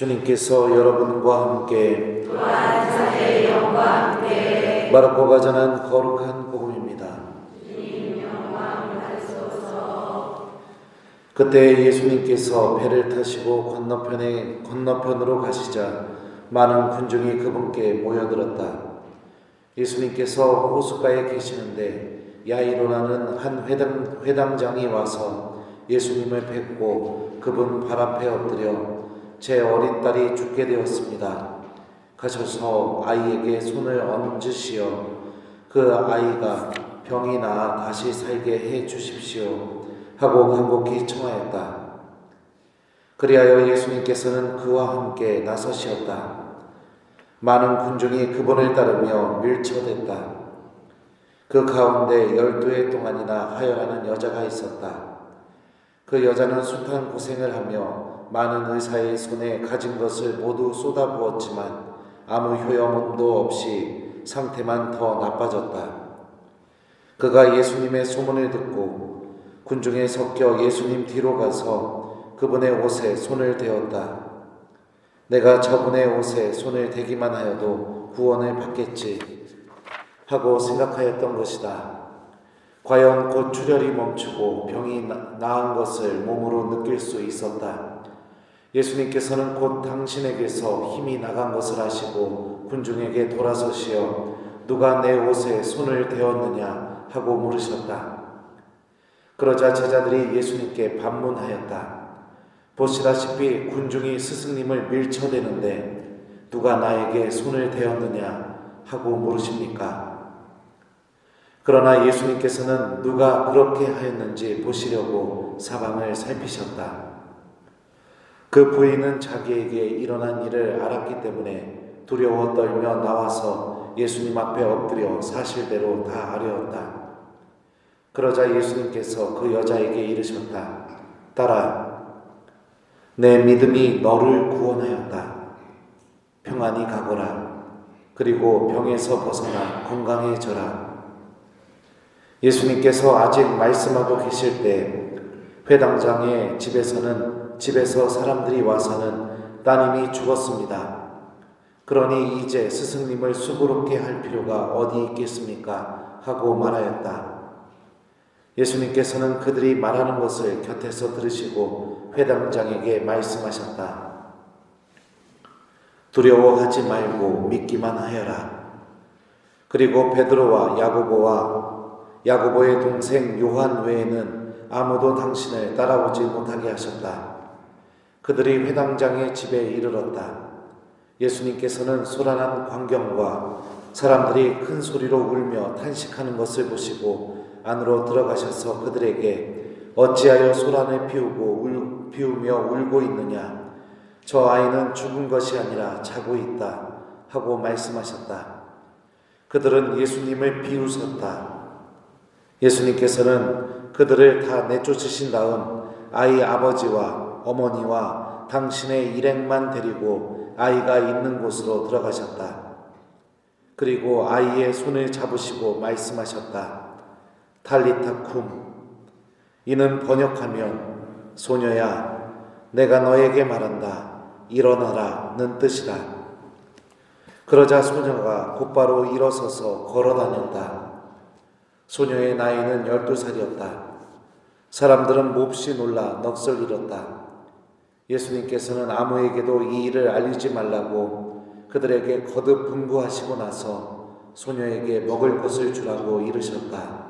주님께서 여러분과 함께 또한 사제의 영과 함께 마르코가 전한 거룩한 복음입니다. 주님 영광 받으소서. 그때 예수님께서 배를 타시고 건너편으로 가시자 많은 군중이 그분께 모여들었다. 예수님께서 호숫가에 계시는데 야이로라는 한 회당장이 와서 예수님을 뵙고 그분 발 앞에 엎드려 제 어린 딸이 죽게 되었습니다. 가셔서 아이에게 손을 얹으시어 그 아이가 병이 나아 다시 살게 해 주십시오 하고 간곡히 청하였다. 그리하여 예수님께서는 그와 함께 나서시었다. 많은 군중이 그분을 따르며 밀쳐댔다. 그 가운데 12해 동안이나 하여라는 여자가 있었다. 그 여자는 숱한 고생을 하며 많은 의사의 손에 가진 것을 모두 쏟아부었지만 아무 효험도 없이 상태만 더 나빠졌다. 그가 예수님의 소문을 듣고 군중에 섞여 예수님 뒤로 가서 그분의 옷에 손을 대었다. 내가 저분의 옷에 손을 대기만 하여도 구원을 받겠지 하고 생각하였던 것이다. 과연 곧 출혈이 멈추고 병이 나은 것을 몸으로 느낄 수 있었다. 예수님께서는 곧 당신에게서 힘이 나간 것을 아시고 군중에게 돌아서시어 누가 내 옷에 손을 대었느냐 하고 물으셨다. 그러자 제자들이 예수님께 반문하였다. 보시다시피 군중이 스승님을 밀쳐대는데 누가 나에게 손을 대었느냐 하고 물으십니까? 그러나 예수님께서는 누가 그렇게 하였는지 보시려고 사방을 살피셨다. 그 부인은 자기에게 일어난 일을 알았기 때문에 두려워 떨며 나와서 예수님 앞에 엎드려 사실대로 다 아뢰었다. 그러자 예수님께서 그 여자에게 이르셨다. 딸아, 내 믿음이 너를 구원하였다. 평안히 가거라. 그리고 병에서 벗어나 건강해져라. 예수님께서 아직 말씀하고 계실 때 회당장의 집에서 사람들이 와서는 따님이 죽었습니다. 그러니 이제 스승님을 수고롭게 할 필요가 어디 있겠습니까? 하고 말하였다. 예수님께서는 그들이 말하는 것을 곁에서 들으시고 회당장에게 말씀하셨다. 두려워하지 말고 믿기만 하여라. 그리고 베드로와 야고보의 동생 요한 외에는 아무도 당신을 따라오지 못하게 하셨다. 그들이 회당장의 집에 이르렀다. 예수님께서는 소란한 광경과 사람들이 큰 소리로 울며 탄식하는 것을 보시고 안으로 들어가셔서 그들에게 어찌하여 소란을 피우며 울고 있느냐? 저 아이는 죽은 것이 아니라 자고 있다 하고 말씀하셨다. 그들은 예수님을 비웃었다. 예수님께서는 그들을 다 내쫓으신 다음 아이 아버지와 어머니와 당신의 일행만 데리고 아이가 있는 곳으로 들어가셨다. 그리고 아이의 손을 잡으시고 말씀하셨다. 탈리타 쿰. 이는 번역하면 소녀야, 내가 너에게 말한다. 일어나라는 뜻이다. 그러자 소녀가 곧바로 일어서서 걸어다녔다. 소녀의 나이는 12살이었다. 사람들은 몹시 놀라 넋을 잃었다. 예수님께서는 아무에게도 이 일을 알리지 말라고 그들에게 거듭 분부하시고 나서 소녀에게 먹을 것을 주라고 이르셨다.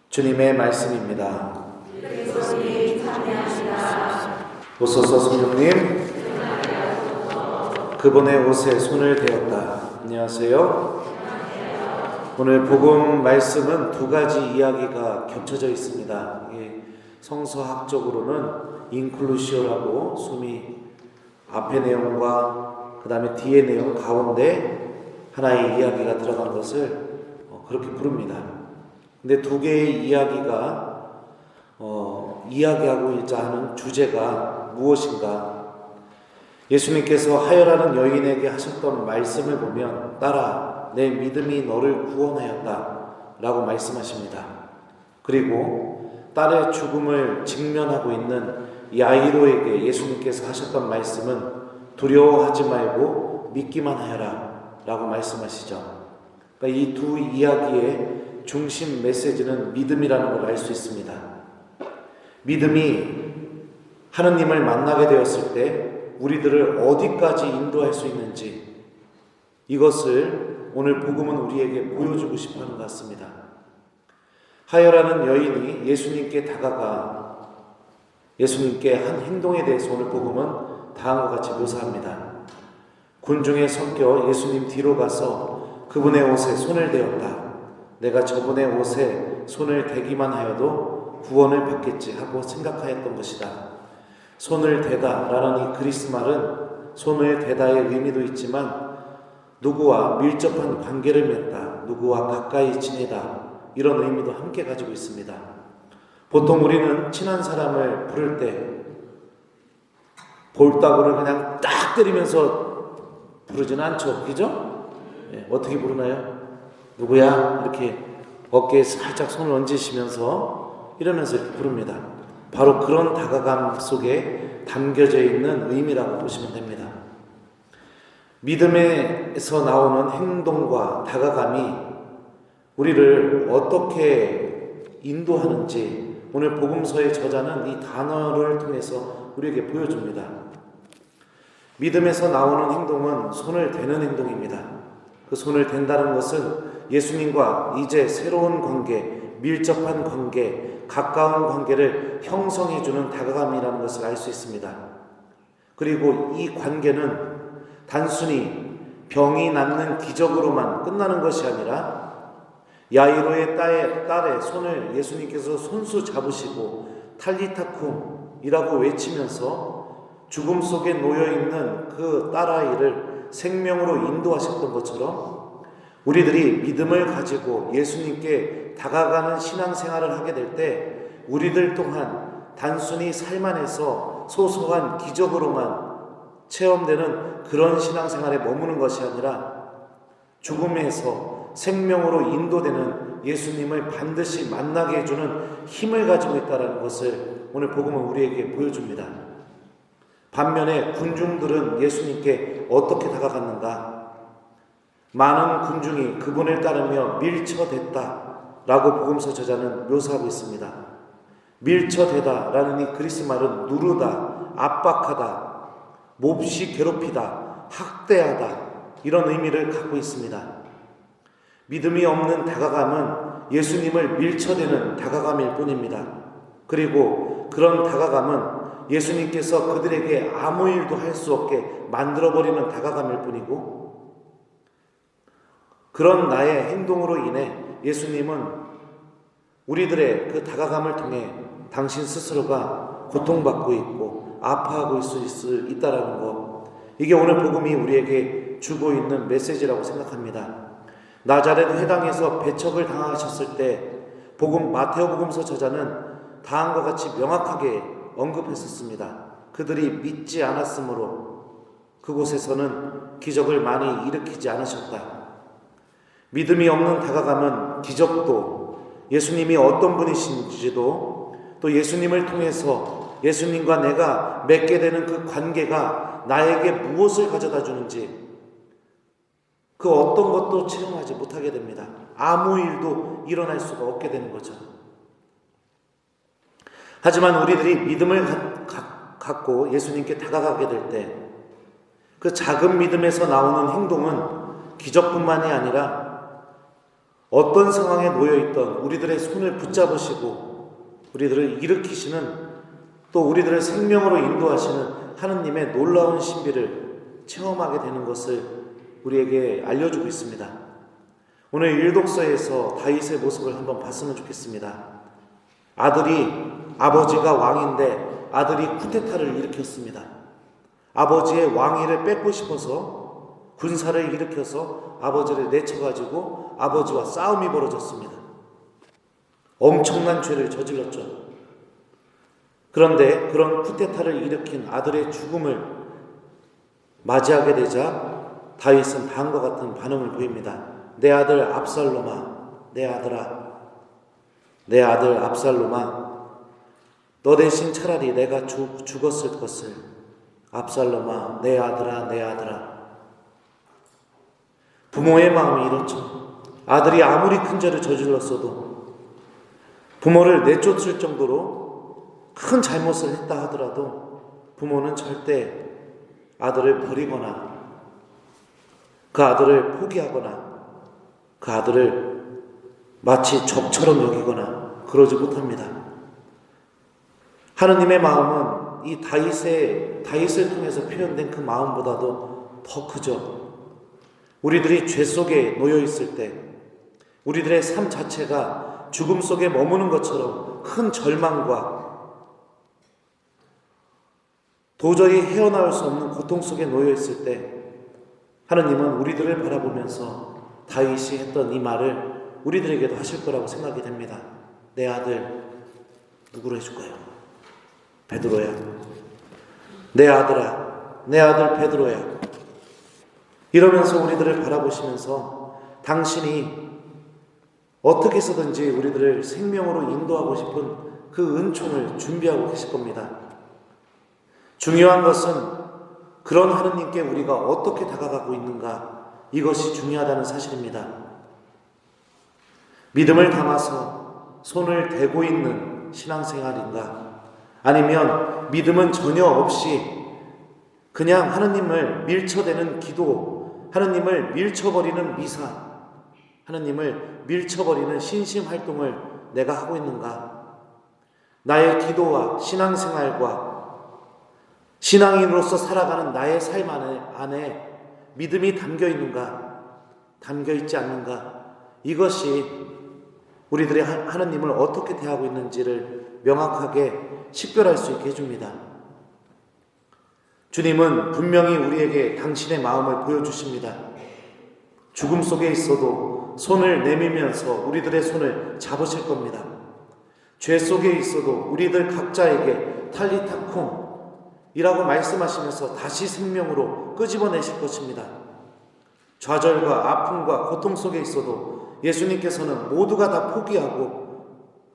주님의 말씀입니다. 오소서 성령님, 그분의 옷에 손을 대었다. 안녕하세요. 오늘 복음 말씀은 두 가지 이야기가 겹쳐져 있습니다. 성서학적으로는 인클루시오라고 숨이 앞의 내용과 그 다음에 뒤의 내용 가운데 하나의 이야기가 들어간 것을 그렇게 부릅니다. 근데 두 개의 이야기가 이야기하고자 하는 주제가 무엇인가? 예수님께서 하여라는 여인에게 하셨던 말씀을 보면 딸아, 내 믿음이 너를 구원하였다 라고 말씀하십니다. 그리고 딸의 죽음을 직면하고 있는 야이로에게 예수님께서 하셨던 말씀은 두려워하지 말고 믿기만 하여라 라고 말씀하시죠. 그러니까 이 두 이야기의 중심 메시지는 믿음이라는 걸 알 수 있습니다. 믿음이 하느님을 만나게 되었을 때 우리들을 어디까지 인도할 수 있는지, 이것을 오늘 복음은 우리에게 보여주고 싶어하는 것 같습니다. 하여라는 여인이 예수님께 다가가 예수님께 한 행동에 대해서 오늘 복음은 다음과 같이 묘사합니다. 군중에 섞여 예수님 뒤로 가서 그분의 옷에 손을 대었다. 내가 저분의 옷에 손을 대기만 하여도 구원을 받겠지 하고 생각하였던 것이다. 손을 대다 라는 이 그리스 말은 손을 대다의 의미도 있지만 누구와 밀접한 관계를 맺다, 누구와 가까이 지내다, 이런 의미도 함께 가지고 있습니다. 보통 우리는 친한 사람을 부를 때 볼따구를 그냥 딱 때리면서 부르지는 않죠. 그죠? 어떻게 부르나요? 누구야? 이렇게 어깨에 살짝 손을 얹으시면서 이러면서 이렇게 부릅니다. 바로 그런 다가감 속에 담겨져 있는 의미라고 보시면 됩니다. 믿음에서 나오는 행동과 다가감이 우리를 어떻게 인도하는지 오늘 복음서의 저자는 이 단어를 통해서 우리에게 보여줍니다. 믿음에서 나오는 행동은 손을 대는 행동입니다. 그 손을 댄다는 것은 예수님과 이제 새로운 관계, 밀접한 관계, 가까운 관계를 형성해주는 다가감이라는 것을 알 수 있습니다. 그리고 이 관계는 단순히 병이 낫는 기적으로만 끝나는 것이 아니라 야이로의 딸의 손을 예수님께서 손수 잡으시고 탈리타쿰이라고 외치면서 죽음 속에 놓여있는 그 딸아이를 생명으로 인도하셨던 것처럼 우리들이 믿음을 가지고 예수님께 다가가는 신앙생활을 하게 될 때 우리들 또한 단순히 삶 안에서 소소한 기적으로만 체험되는 그런 신앙생활에 머무는 것이 아니라 죽음에서 생명으로 인도되는 예수님을 반드시 만나게 해주는 힘을 가지고 있다는 것을 오늘 복음은 우리에게 보여줍니다. 반면에 군중들은 예수님께 어떻게 다가갔는가? 많은 군중이 그분을 따르며 밀쳐댔다라고 복음서 저자는 묘사하고 있습니다. 밀쳐대다라는 이 그리스 말은 누르다, 압박하다, 몹시 괴롭히다, 학대하다, 이런 의미를 갖고 있습니다. 믿음이 없는 다가감은 예수님을 밀쳐대는 다가감일 뿐입니다. 그리고 그런 다가감은 예수님께서 그들에게 아무 일도 할 수 없게 만들어버리는 다가감일 뿐이고, 그런 나의 행동으로 인해 예수님은 우리들의 그 다가감을 통해 당신 스스로가 고통받고 있고 아파하고 있을 수 있다는 것, 이게 오늘 복음이 우리에게 주고 있는 메시지라고 생각합니다. 나자렛 회당에서 배척을 당하셨을 때 마테오복음서 저자는 다음과 같이 명확하게 언급했었습니다. 그들이 믿지 않았으므로 그곳에서는 기적을 많이 일으키지 않으셨다. 믿음이 없는 다가감은 기적도, 예수님이 어떤 분이신지도, 또 예수님을 통해서 예수님과 내가 맺게 되는 그 관계가 나에게 무엇을 가져다 주는지 그 어떤 것도 체험하지 못하게 됩니다. 아무 일도 일어날 수가 없게 되는 거죠. 하지만 우리들이 믿음을 갖고 예수님께 다가가게 될 때 그 작은 믿음에서 나오는 행동은 기적뿐만이 아니라 어떤 상황에 놓여있던 우리들의 손을 붙잡으시고 우리들을 일으키시는, 또 우리들을 생명으로 인도하시는 하느님의 놀라운 신비를 체험하게 되는 것을 우리에게 알려주고 있습니다. 오늘 일독서에서 다윗의 모습을 한번 봤으면 좋겠습니다. 아버지가 왕인데 아들이 쿠데타를 일으켰습니다. 아버지의 왕위를 뺏고 싶어서 군사를 일으켜서 아버지를 내쳐가지고 아버지와 싸움이 벌어졌습니다. 엄청난 죄를 저질렀죠. 그런데 그런 쿠데타를 일으킨 아들의 죽음을 맞이하게 되자 다윗은 다음과 같은 반응을 보입니다. 내 아들 압살롬아, 내 아들 압살롬아, 너 대신 차라리 내가 죽었을 것을. 압살롬아, 내 아들아, 내 아들아. 부모의 마음이 이렇죠. 아들이 아무리 큰 죄를 저질렀어도, 부모를 내쫓을 정도로 큰 잘못을 했다 하더라도 부모는 절대 아들을 버리거나 그 아들을 포기하거나 그 아들을 마치 적처럼 여기거나 그러지 못합니다. 하느님의 마음은 이 다윗을 통해서 표현된 그 마음보다도 더 크죠. 우리들이 죄 속에 놓여 있을 때, 우리들의 삶 자체가 죽음 속에 머무는 것처럼 큰 절망과 도저히 헤어나올 수 없는 고통 속에 놓여 있을 때, 하느님은 우리들을 바라보면서 다윗이 했던 이 말을 우리들에게도 하실 거라고 생각이 됩니다. 내 아들 누구로 해줄까요? 베드로야. 내 아들아, 내 아들 베드로야. 이러면서 우리들을 바라보시면서 당신이 어떻게 해서든지 우리들을 생명으로 인도하고 싶은 그 은총을 준비하고 계실 겁니다. 중요한 것은 그런 하느님께 우리가 어떻게 다가가고 있는가, 이것이 중요하다는 사실입니다. 믿음을 담아서 손을 대고 있는 신앙생활인가, 아니면 믿음은 전혀 없이 그냥 하느님을 밀쳐대는 기도, 하느님을 밀쳐버리는 미사, 하느님을 밀쳐버리는 신심활동을 내가 하고 있는가? 나의 기도와 신앙생활과 신앙인으로서 살아가는 나의 삶 안에 믿음이 담겨 있는가, 담겨 있지 않는가, 이것이 우리들이 하느님을 어떻게 대하고 있는지를 명확하게 식별할 수 있게 해줍니다. 주님은 분명히 우리에게 당신의 마음을 보여주십니다. 죽음 속에 있어도 손을 내밀면서 우리들의 손을 잡으실 겁니다. 죄 속에 있어도 우리들 각자에게 탈리타쿰 이라고 말씀하시면서 다시 생명으로 끄집어내실 것입니다. 좌절과 아픔과 고통 속에 있어도 예수님께서는 모두가 다 포기하고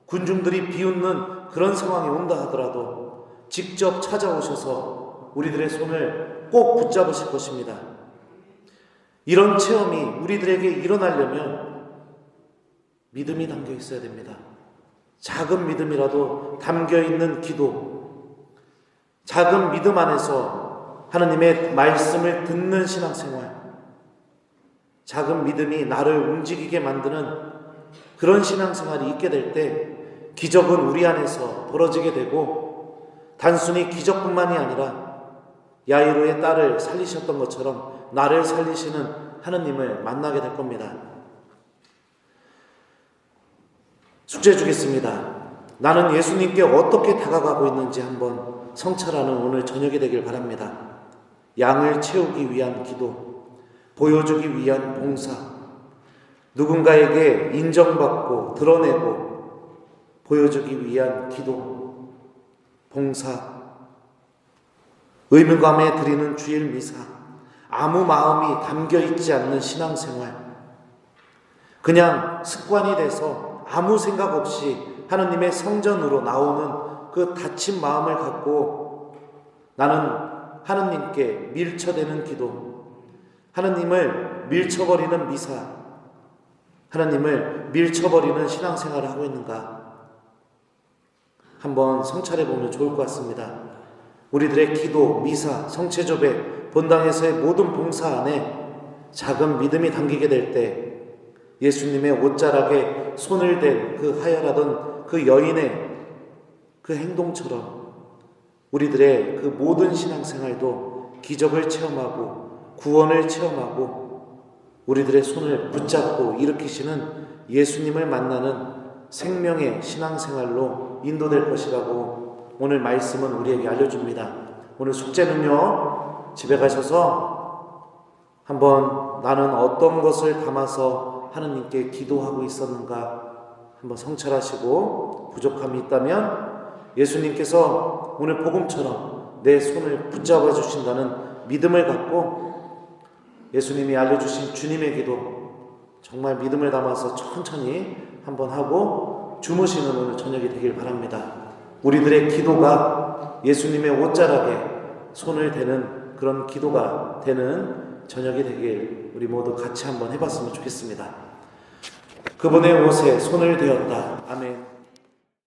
군중들이 비웃는 그런 상황이 온다 하더라도 직접 찾아오셔서 우리들의 손을 꼭 붙잡으실 것입니다. 이런 체험이 우리들에게 일어나려면 믿음이 담겨 있어야 됩니다. 작은 믿음이라도 담겨 있는 기도, 작은 믿음 안에서 하느님의 말씀을 듣는 신앙생활, 작은 믿음이 나를 움직이게 만드는 그런 신앙생활이 있게 될 때 기적은 우리 안에서 벌어지게 되고, 단순히 기적뿐만이 아니라 야이로의 딸을 살리셨던 것처럼 나를 살리시는 하느님을 만나게 될 겁니다. 숙제 주겠습니다. 나는 예수님께 어떻게 다가가고 있는지 한번 성찰하는 오늘 저녁이 되길 바랍니다. 양을 채우기 위한 기도, 보여주기 위한 봉사, 누군가에게 인정받고 드러내고 보여주기 위한 기도, 봉사, 의무감에 드리는 주일 미사, 아무 마음이 담겨 있지 않는 신앙생활, 그냥 습관이 돼서 아무 생각 없이 하느님의 성전으로 나오는 그 다친 마음을 갖고 나는 하느님께 밀쳐대는 기도, 하느님을 밀쳐버리는 미사, 하느님을 밀쳐버리는 신앙생활을 하고 있는가? 한번 성찰해보면 좋을 것 같습니다. 우리들의 기도, 미사, 성체조배, 본당에서의 모든 봉사 안에 작은 믿음이 담기게 될 때 예수님의 옷자락에 손을 댄 그 하혈하던 그 여인의 그 행동처럼 우리들의 그 모든 신앙생활도 기적을 체험하고 구원을 체험하고 우리들의 손을 붙잡고 일으키시는 예수님을 만나는 생명의 신앙생활로 인도될 것이라고 오늘 말씀은 우리에게 알려줍니다. 오늘 숙제는요, 집에 가셔서 한번 나는 어떤 것을 담아서 하느님께 기도하고 있었는가 한번 성찰하시고, 부족함이 있다면 예수님께서 오늘 복음처럼 내 손을 붙잡아 주신다는 믿음을 갖고 예수님이 알려주신 주님의 기도 정말 믿음을 담아서 천천히 한번 하고 주무시는 오늘 저녁이 되길 바랍니다. 우리들의 기도가 예수님의 옷자락에 손을 대는 그런 기도가 되는 저녁이 되길 우리 모두 같이 한번 해봤으면 좋겠습니다. 그분의 옷에 손을 대었다. 아멘.